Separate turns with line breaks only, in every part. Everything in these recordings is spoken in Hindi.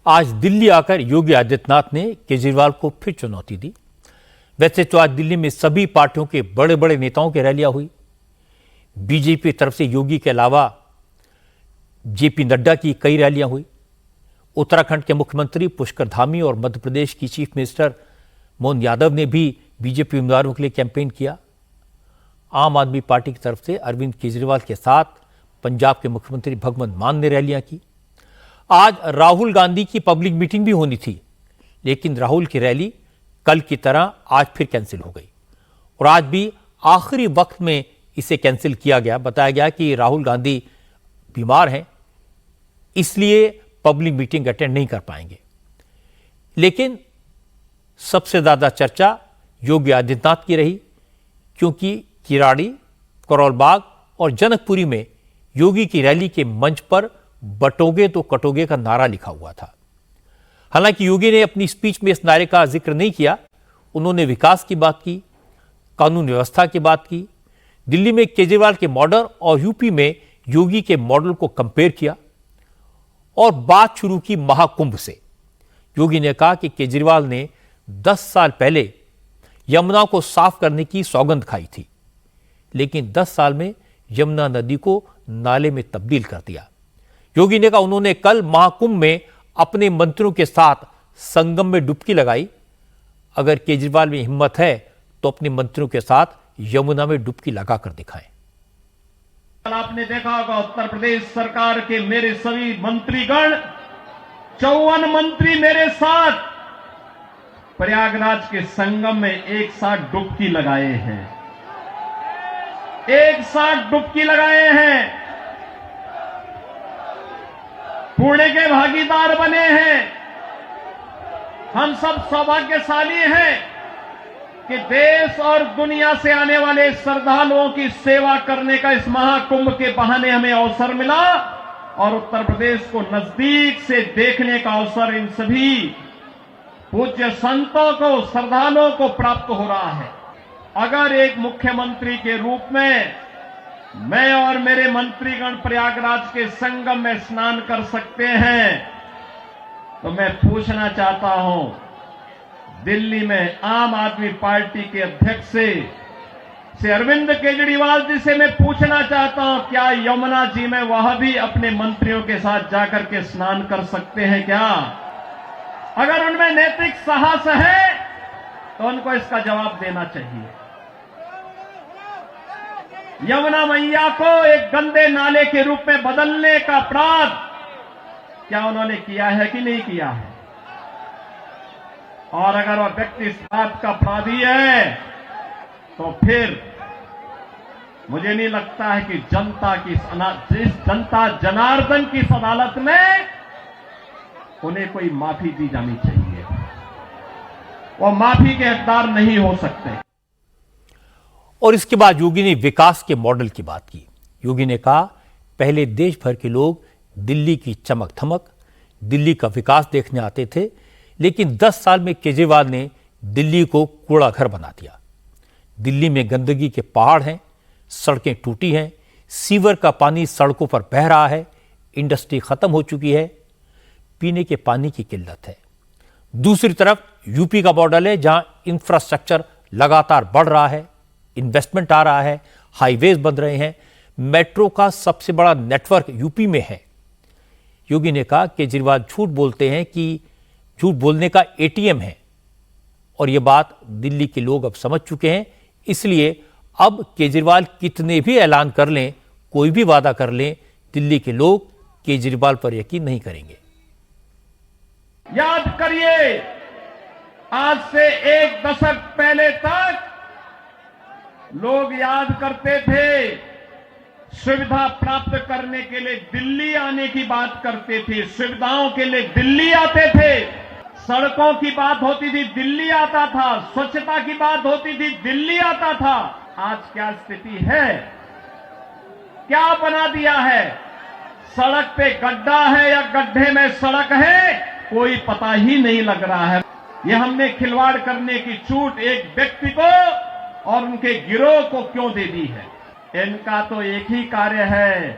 आज दिल्ली आकर योगी आदित्यनाथ ने केजरीवाल को फिर चुनौती दी। वैसे तो आज दिल्ली में सभी पार्टियों के बड़े बड़े नेताओं की रैलियां हुई। बीजेपी की तरफ से योगी के अलावा जेपी नड्डा की कई रैलियां हुई। उत्तराखंड के मुख्यमंत्री पुष्कर धामी और मध्य प्रदेश की चीफ मिनिस्टर मोहन यादव ने भी बीजेपी उम्मीदवारों के लिए कैंपेन किया। आम आदमी पार्टी की तरफ से अरविंद केजरीवाल के साथ पंजाब के मुख्यमंत्री भगवंत मान ने रैलियां की। आज राहुल गांधी की पब्लिक मीटिंग भी होनी थी, लेकिन राहुल की रैली कल की तरह आज फिर कैंसिल हो गई और आज भी आखिरी वक्त में इसे कैंसिल किया गया। बताया गया कि राहुल गांधी बीमार हैं, इसलिए पब्लिक मीटिंग अटेंड नहीं कर पाएंगे। लेकिन सबसे ज्यादा चर्चा योगी आदित्यनाथ की रही, क्योंकि किराड़ी, करोलबाग और जनकपुरी में योगी की रैली के मंच पर बटोगे तो कटोगे का नारा लिखा हुआ था। हालांकि योगी ने अपनी स्पीच में इस नारे का जिक्र नहीं किया। उन्होंने विकास की बात की, कानून व्यवस्था की बात की, दिल्ली में केजरीवाल के मॉडल और यूपी में योगी के मॉडल को कंपेयर किया और बात शुरू की महाकुंभ से। योगी ने कहा कि केजरीवाल ने 10 साल पहले यमुना को साफ करने की सौगंध खाई थी, लेकिन 10 साल में यमुना नदी को नाले में तब्दील कर दिया। योगी ने कहा उन्होंने कल महाकुंभ में अपने मंत्रियों के साथ संगम में डुबकी लगाई। अगर केजरीवाल में हिम्मत है तो अपने मंत्रियों के साथ यमुना में डुबकी लगाकर दिखाएं।
आपने देखा होगा उत्तर प्रदेश सरकार के मेरे सभी मंत्रीगण, 54 मंत्री मेरे साथ प्रयागराज के संगम में एक साथ डुबकी लगाए हैं, एक साथ डुबकी लगाए हैं, पुण्य के भागीदार बने हैं। हम सब सौभाग्यशाली हैं कि देश और दुनिया से आने वाले श्रद्धालुओं की सेवा करने का इस महाकुंभ के बहाने हमें अवसर मिला और उत्तर प्रदेश को नजदीक से देखने का अवसर इन सभी पूज्य संतों को, श्रद्धालुओं को प्राप्त हो रहा है। अगर एक मुख्यमंत्री के रूप में मैं और मेरे मंत्रीगण प्रयागराज के संगम में स्नान कर सकते हैं, तो मैं पूछना चाहता हूं, दिल्ली में आम आदमी पार्टी के अध्यक्ष से अरविंद केजरीवाल जी से मैं पूछना चाहता हूं, क्या यमुना जी में वह भी अपने मंत्रियों के साथ जाकर के स्नान कर सकते हैं क्या? अगर उनमें नैतिक साहस है तो उनको इसका जवाब देना चाहिए। यमुना मैया को एक गंदे नाले के रूप में बदलने का अपराध क्या उन्होंने किया है कि नहीं किया है? और अगर वह व्यक्ति इस बात का अपराधी है तो फिर मुझे नहीं लगता है कि जनता जनार्दन की इस अदालत में उन्हें कोई माफी दी जानी चाहिए। वो माफी के हकदार नहीं हो सकते।
और इसके बाद योगी ने विकास के मॉडल की बात की। योगी ने कहा पहले देश भर के लोग दिल्ली की चमक धमक, दिल्ली का विकास देखने आते थे, लेकिन 10 साल में केजरीवाल ने दिल्ली को कूड़ा घर बना दिया। दिल्ली में गंदगी के पहाड़ हैं, सड़कें टूटी हैं, सीवर का पानी सड़कों पर बह रहा है, इंडस्ट्री खत्म हो चुकी है, पीने के पानी की किल्लत है। दूसरी तरफ यूपी का मॉडल है, जहां इंफ्रास्ट्रक्चर लगातार बढ़ रहा है, इन्वेस्टमेंट आ रहा है, हाईवेज बन रहे हैं, मेट्रो का सबसे बड़ा नेटवर्क यूपी में है। योगी ने कहा केजरीवाल झूठ बोलते हैं कि झूठ बोलने का एटीएम है, और यह बात दिल्ली के लोग अब समझ चुके हैं। इसलिए अब केजरीवाल कितने भी ऐलान कर लें, कोई भी वादा कर लें, दिल्ली के लोग केजरीवाल पर यकीन नहीं करेंगे।
याद करिए, आज से एक दशक पहले तक लोग याद करते थे, सुविधा प्राप्त करने के लिए दिल्ली आने की बात करते थे, सुविधाओं के लिए दिल्ली आते थे, सड़कों की बात होती थी दिल्ली आता था, स्वच्छता की बात होती थी दिल्ली आता था। आज क्या स्थिति है? क्या बना दिया है? सड़क पे गड्ढा है या गड्ढे में सड़क है, कोई पता ही नहीं लग रहा है। यह हमने खिलवाड़ करने की छूट एक व्यक्ति को और उनके गिरोह को क्यों दे दी है? इनका तो एक ही कार्य है,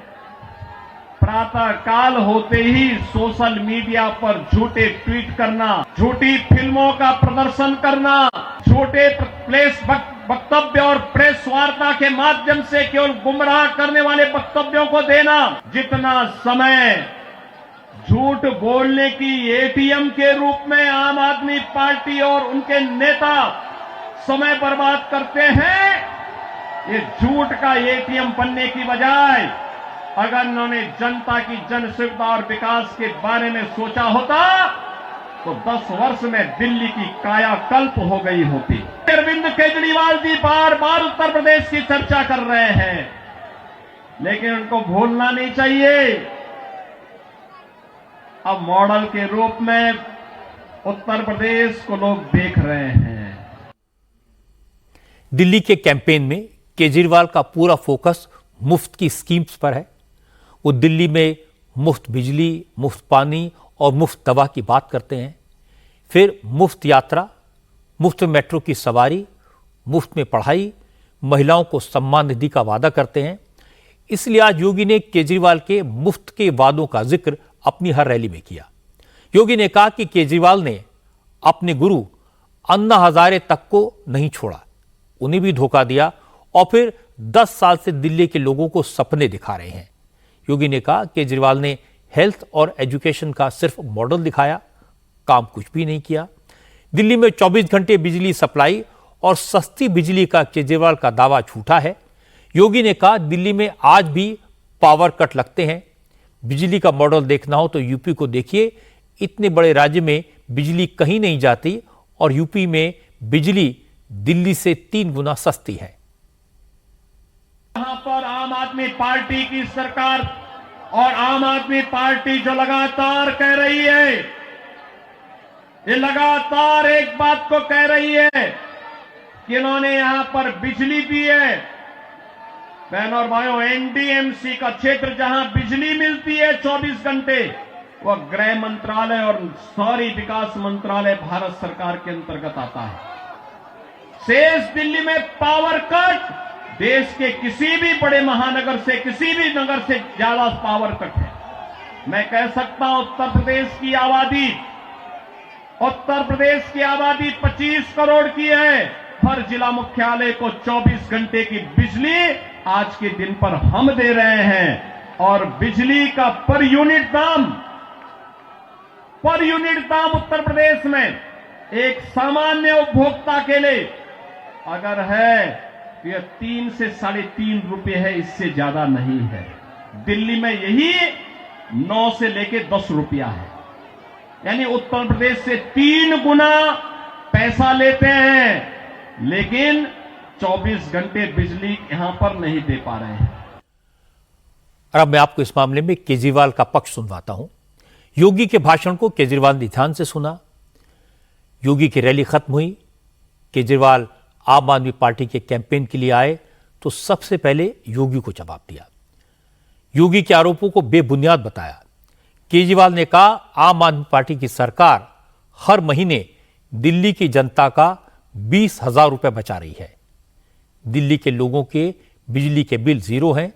प्रातः काल होते ही सोशल मीडिया पर झूठे ट्वीट करना, झूठी फिल्मों का प्रदर्शन करना, झूठे प्रेस वक्तव्य और प्रेस वार्ता के माध्यम से केवल गुमराह करने वाले वक्तव्यों को देना, जितना समय झूठ बोलने की एटीएम के रूप में आम आदमी पार्टी और उनके नेता समय बर्बाद करते हैं, ये झूठ का एटीएम बनने की बजाय अगर उन्होंने जनता की जन सुविधा और विकास के बारे में सोचा होता तो 10 वर्ष में दिल्ली की कायाकल्प हो गई होती। अरविंद केजरीवाल जी बार बार उत्तर प्रदेश की चर्चा कर रहे हैं, लेकिन उनको भूलना नहीं चाहिए अब मॉडल के रूप में उत्तर प्रदेश को लोग देख रहे हैं।
दिल्ली के कैंपेन में केजरीवाल का पूरा फोकस मुफ्त की स्कीम्स पर है। वो दिल्ली में मुफ्त बिजली, मुफ्त पानी और मुफ्त दवा की बात करते हैं, फिर मुफ्त यात्रा, मुफ्त मेट्रो की सवारी, मुफ्त में पढ़ाई, महिलाओं को सम्मान निधि का वादा करते हैं। इसलिए आज योगी ने केजरीवाल के मुफ्त के वादों का जिक्र अपनी हर रैली में किया। योगी ने कहा कि केजरीवाल ने अपने गुरु अन्ना हजारे तक को नहीं छोड़ा, उन्हें भी धोखा दिया और फिर 10 साल से दिल्ली के लोगों को सपने दिखा रहे हैं। योगी ने कहा केजरीवाल ने हेल्थ और एजुकेशन का सिर्फ मॉडल दिखाया, काम कुछ भी नहीं किया। दिल्ली में 24 घंटे बिजली सप्लाई और सस्ती बिजली का केजरीवाल का दावा झूठा है। योगी ने कहा दिल्ली में आज भी पावर कट लगते हैं। बिजली का मॉडल देखना हो तो यूपी को देखिए, इतने बड़े राज्य में बिजली कहीं नहीं जाती और यूपी में बिजली दिल्ली से 3 गुना सस्ती है।
यहां पर आम आदमी पार्टी की सरकार और आम आदमी पार्टी जो लगातार कह रही है, ये लगातार एक बात को कह रही है कि इन्होंने यहां पर बिजली दी है। बहनों और भाइयों, एनडीएमसी का क्षेत्र जहां बिजली मिलती है 24 घंटे, वह गृह मंत्रालय और शहरी विकास मंत्रालय भारत सरकार के अंतर्गत आता है। शेष दिल्ली में पावर कट देश के किसी भी बड़े महानगर से, किसी भी नगर से ज्यादा पावर कट है। मैं कह सकता हूं उत्तर प्रदेश की आबादी 25 करोड़ की है। हर जिला मुख्यालय को 24 घंटे की बिजली आज के दिन पर हम दे रहे हैं और बिजली का पर यूनिट दाम उत्तर प्रदेश में एक सामान्य उपभोक्ता के लिए अगर है तो यह 3 से 3.5 रुपए है, इससे ज्यादा नहीं है। दिल्ली में यही 9 से लेके 10 रुपया है, यानी उत्तर प्रदेश से 3 गुना पैसा लेते हैं, लेकिन 24 घंटे बिजली यहां पर नहीं दे पा रहे हैं।
अब मैं आपको इस मामले में केजरीवाल का पक्ष सुनवाता हूं। योगी के भाषण को केजरीवाल ने ध्यान से सुना। योगी की रैली खत्म हुई, केजरीवाल आम आदमी पार्टी के कैंपेन के लिए आए तो सबसे पहले योगी को जवाब दिया। योगी के आरोपों को बेबुनियाद बताया। केजरीवाल ने कहा आम आदमी पार्टी की सरकार हर महीने दिल्ली की जनता का 20,000 रुपए बचा रही है। दिल्ली के लोगों के बिजली के बिल 0 हैं,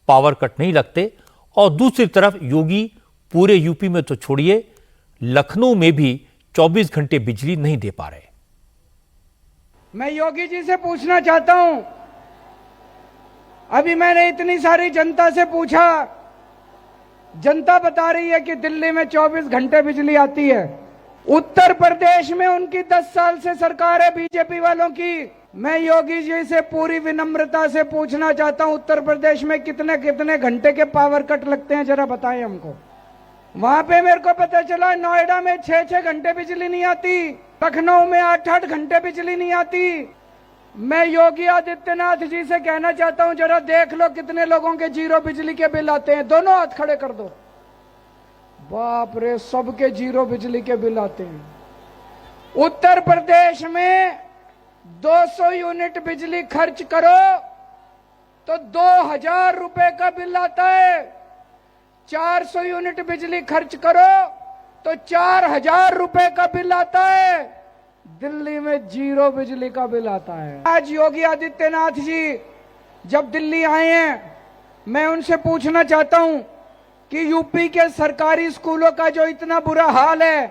पावर कट नहीं लगते। और दूसरी तरफ योगी पूरे यूपी में तो छोड़िए, लखनऊ में भी 24 घंटे बिजली नहीं दे पा रहे।
मैं योगी जी से पूछना चाहता हूं, अभी मैंने इतनी सारी जनता से पूछा, जनता बता रही है कि दिल्ली में 24 घंटे बिजली आती है। उत्तर प्रदेश में उनकी 10 साल से सरकार है बीजेपी वालों की। मैं योगी जी से पूरी विनम्रता से पूछना चाहता हूं, उत्तर प्रदेश में कितने कितने घंटे के पावर कट लगते हैं, जरा बताएं हमको। वहां पे मेरे को पता चला नोएडा में 6-6 घंटे बिजली नहीं आती, लखनऊ में 8-8 घंटे बिजली नहीं आती। मैं योगी आदित्यनाथ जी से कहना चाहता हूं, जरा देख लो कितने लोगों के 0 बिजली के बिल आते हैं। दोनों हाथ खड़े कर दो। बाप रे, सबके 0 बिजली के बिल आते हैं। उत्तर प्रदेश में 200 यूनिट बिजली खर्च करो तो 2,000 रुपए का बिल आता है। 400 यूनिट बिजली खर्च करो तो 4,000 रुपए का बिल आता है। दिल्ली में 0 बिजली का बिल आता है। आज योगी आदित्यनाथ जी जब दिल्ली आए हैं, मैं उनसे पूछना चाहता हूं कि यूपी के सरकारी स्कूलों का जो इतना बुरा हाल है,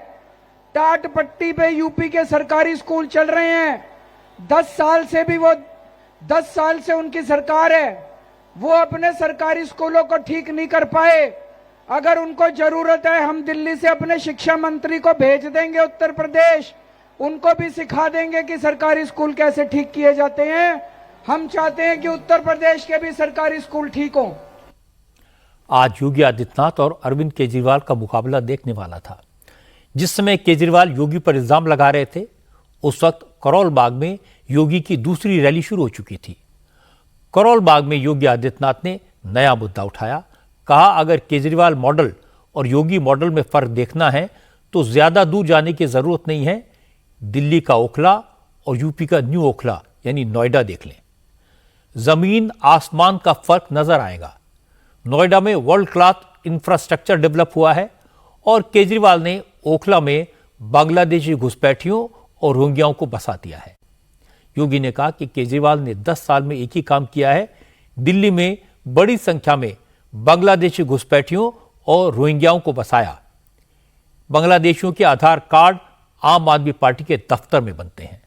टाट पट्टी पे यूपी के सरकारी स्कूल चल रहे हैं। 10 साल से उनकी सरकार है, वो अपने सरकारी स्कूलों को ठीक नहीं कर पाए। अगर उनको जरूरत है, हम दिल्ली से अपने शिक्षा मंत्री को भेज देंगे उत्तर प्रदेश, उनको भी सिखा देंगे कि सरकारी स्कूल कैसे ठीक किए जाते हैं। हम चाहते हैं कि उत्तर प्रदेश के भी सरकारी स्कूल ठीक हों।
आज योगी आदित्यनाथ और अरविंद केजरीवाल का मुकाबला देखने वाला था। जिस समय केजरीवाल योगी पर इल्जाम लगा रहे थे, उस वक्त करोल बाग में योगी की दूसरी रैली शुरू हो चुकी थी। करोल बाग में योगी आदित्यनाथ ने नया मुद्दा उठाया। कहा, अगर केजरीवाल मॉडल और योगी मॉडल में फर्क देखना है तो ज्यादा दूर जाने की जरूरत नहीं है। दिल्ली का ओखला और यूपी का न्यू ओखला यानी नोएडा देख लें। जमीन आसमान का फर्क नजर आएगा। नोएडा में वर्ल्ड क्लास इंफ्रास्ट्रक्चर डेवलप हुआ है और केजरीवाल ने ओखला में बांग्लादेशी घुसपैठियों और रोहिंग्याओं को बसा दिया है। योगी ने कहा कि केजरीवाल ने 10 साल में एक ही काम किया है, दिल्ली में बड़ी संख्या में बांग्लादेशी घुसपैठियों और रोहिंग्याओं को बसाया। बांग्लादेशियों के आधार कार्ड आम आदमी पार्टी के दफ्तर में बनते हैं।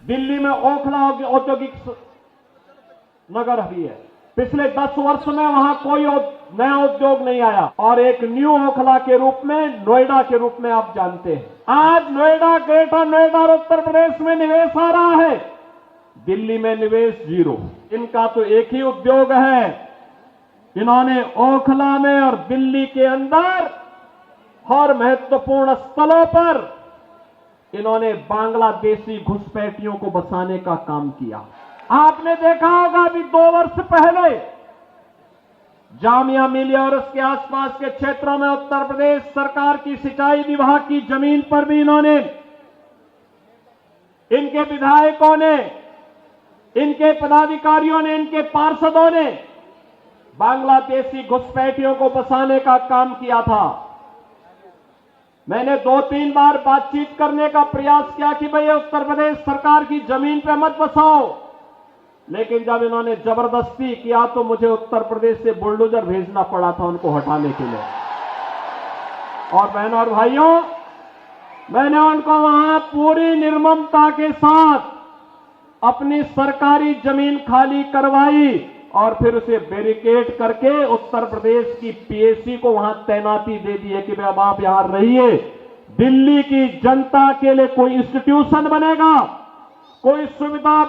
दिल्ली में ओखला औद्योगिक नगर भी है। पिछले 10 वर्ष में वहां कोई नया उद्योग नहीं आया और एक न्यू ओखला के रूप में, नोएडा के रूप में आप जानते हैं। आज नोएडा, ग्रेटर नोएडा और उत्तर प्रदेश में निवेश आ रहा है, दिल्ली में निवेश 0। इनका तो एक ही उद्योग है, इन्होंने ओखला में और दिल्ली के अंदर हर महत्वपूर्ण स्थलों पर इन्होंने बांग्लादेशी घुसपैठियों को बसाने का काम किया। आपने देखा होगा अभी 2 वर्ष पहले जामिया मिलिया और उसके आसपास के क्षेत्रों में उत्तर प्रदेश सरकार की सिंचाई विभाग की जमीन पर भी इन्होंने, इनके विधायकों ने, इनके पदाधिकारियों ने, इनके पार्षदों ने बांग्लादेशी घुसपैठियों को बसाने का काम किया था। मैंने 2-3 बार बातचीत करने का प्रयास किया कि भाई उत्तर प्रदेश सरकार की जमीन पे मत बसाओ, लेकिन जब इन्होंने जबरदस्ती किया तो मुझे उत्तर प्रदेश से बुलडोजर भेजना पड़ा था उनको हटाने के लिए। और बहनों और भाइयों, मैंने उनको वहां पूरी निर्ममता के साथ अपनी सरकारी जमीन खाली करवाई और फिर उसे बैरिकेड करके उत्तर प्रदेश की पीएसी को वहां तैनाती दे दी है कि भाई अब आप यहां रहिए। दिल्ली की जनता के लिए कोई इंस्टीट्यूशन बनेगा, कोई सुविधा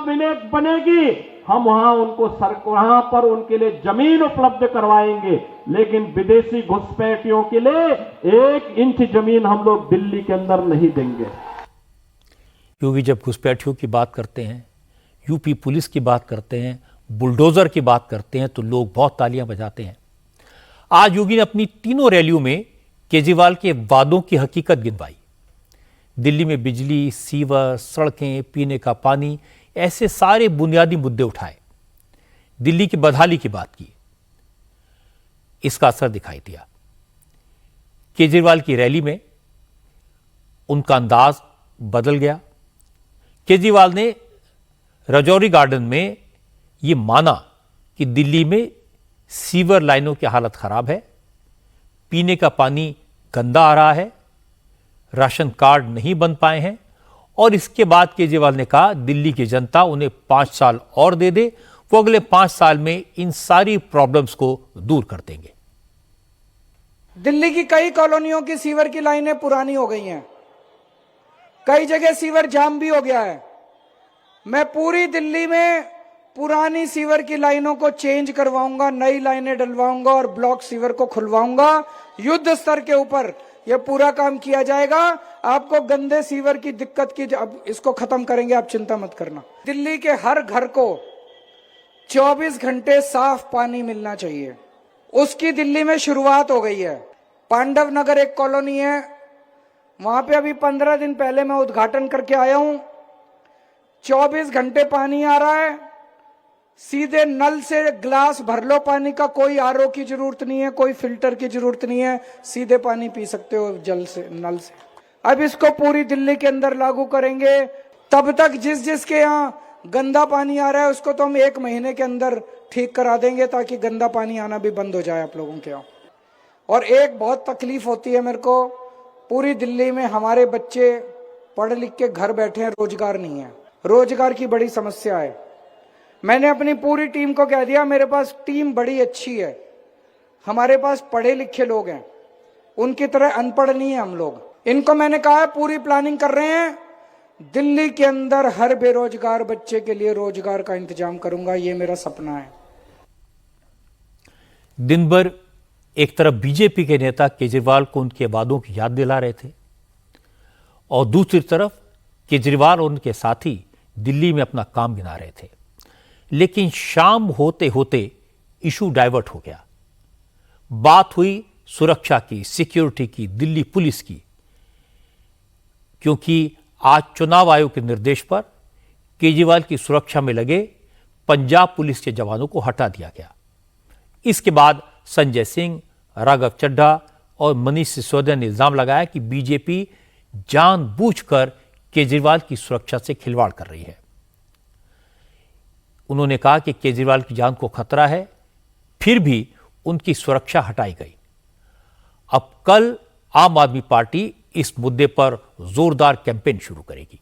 बनेगी, हम वहां पर उनके लिए जमीन उपलब्ध करवाएंगे, लेकिन विदेशी घुसपैठियों के लिए 1 इंच जमीन हम लोग दिल्ली के अंदर नहीं देंगे।
योगी जब घुसपैठियों की बात करते हैं, यूपी पुलिस की बात करते हैं, बुलडोजर की बात करते हैं तो लोग बहुत तालियां बजाते हैं। आज योगी ने अपनी तीनों रैलियों में केजरीवाल के वादों की हकीकत गिनवाई। दिल्ली में बिजली, सीवर, सड़कें, पीने का पानी, ऐसे सारे बुनियादी मुद्दे उठाए। दिल्ली की बदहाली की बात की। इसका असर दिखाई दिया। केजरीवाल की रैली में उनका अंदाज बदल गया। केजरीवाल ने राजौरी गार्डन में यह माना कि दिल्ली में सीवर लाइनों की हालत खराब है, पीने का पानी गंदा आ रहा है, राशन कार्ड नहीं बन पाए हैं। और इसके बाद केजरीवाल ने कहा दिल्ली की जनता उन्हें 5 साल और दे दे, वो अगले 5 साल में इन सारी प्रॉब्लम्स को दूर कर देंगे।
दिल्ली की कई कॉलोनियों की सीवर की लाइनें पुरानी हो गई हैं, कई जगह सीवर जाम भी हो गया है। मैं पूरी दिल्ली में पुरानी सीवर की लाइनों को चेंज करवाऊंगा, नई लाइनें डलवाऊंगा और ब्लॉक सीवर को खुलवाऊंगा। युद्ध स्तर के ऊपर यह पूरा काम किया जाएगा। आपको गंदे सीवर की दिक्कत की, अब इसको खत्म करेंगे, आप चिंता मत करना। दिल्ली के हर घर को 24 घंटे साफ पानी मिलना चाहिए, उसकी दिल्ली में शुरुआत हो गई है। पांडव नगर एक कॉलोनी है, वहां पे अभी 15 दिन पहले मैं उद्घाटन करके आया हूं। 24 घंटे पानी आ रहा है, सीधे नल से ग्लास भर लो पानी का, कोई आरओ की जरूरत नहीं है, कोई फिल्टर की जरूरत नहीं है, सीधे पानी पी सकते हो जल से, नल से। अब इसको पूरी दिल्ली के अंदर लागू करेंगे। तब तक जिस जिसके यहाँ गंदा पानी आ रहा है उसको तो हम 1 महीने के अंदर ठीक करा देंगे ताकि गंदा पानी आना भी बंद हो जाए आप लोगों के यहाँ। और एक बहुत तकलीफ होती है मेरे को, पूरी दिल्ली में हमारे बच्चे पढ़ लिख के घर बैठे हैं, रोजगार नहीं है, रोजगार की बड़ी समस्या है। मैंने अपनी पूरी टीम को कह दिया, मेरे पास टीम बड़ी अच्छी है, हमारे पास पढ़े लिखे लोग हैं, उनकी तरह अनपढ़ नहीं है हम लोग। इनको मैंने कहा पूरी प्लानिंग कर रहे हैं, दिल्ली के अंदर हर बेरोजगार बच्चे के लिए रोजगार का इंतजाम करूंगा, ये मेरा सपना है।
दिन भर एक तरफ बीजेपी के नेता केजरीवाल को उनके वादों की याद दिला रहे थे और दूसरी तरफ केजरीवाल और उनके साथी दिल्ली में अपना काम गिना रहे थे। लेकिन शाम होते होते इशू डाइवर्ट हो गया। बात हुई सुरक्षा की, सिक्योरिटी की, दिल्ली पुलिस की, क्योंकि आज चुनाव आयोग के निर्देश पर केजरीवाल की सुरक्षा में लगे पंजाब पुलिस के जवानों को हटा दिया गया। इसके बाद संजय सिंह, राघव चड्ढा और मनीष सिसोदिया ने इल्जाम लगाया कि बीजेपी जानबूझकर केजरीवाल की सुरक्षा से खिलवाड़ कर रही है। उन्होंने कहा कि केजरीवाल की जान को खतरा है, फिर भी उनकी सुरक्षा हटाई गई। अब कल आम आदमी पार्टी इस मुद्दे पर जोरदार कैंपेन शुरू करेगी।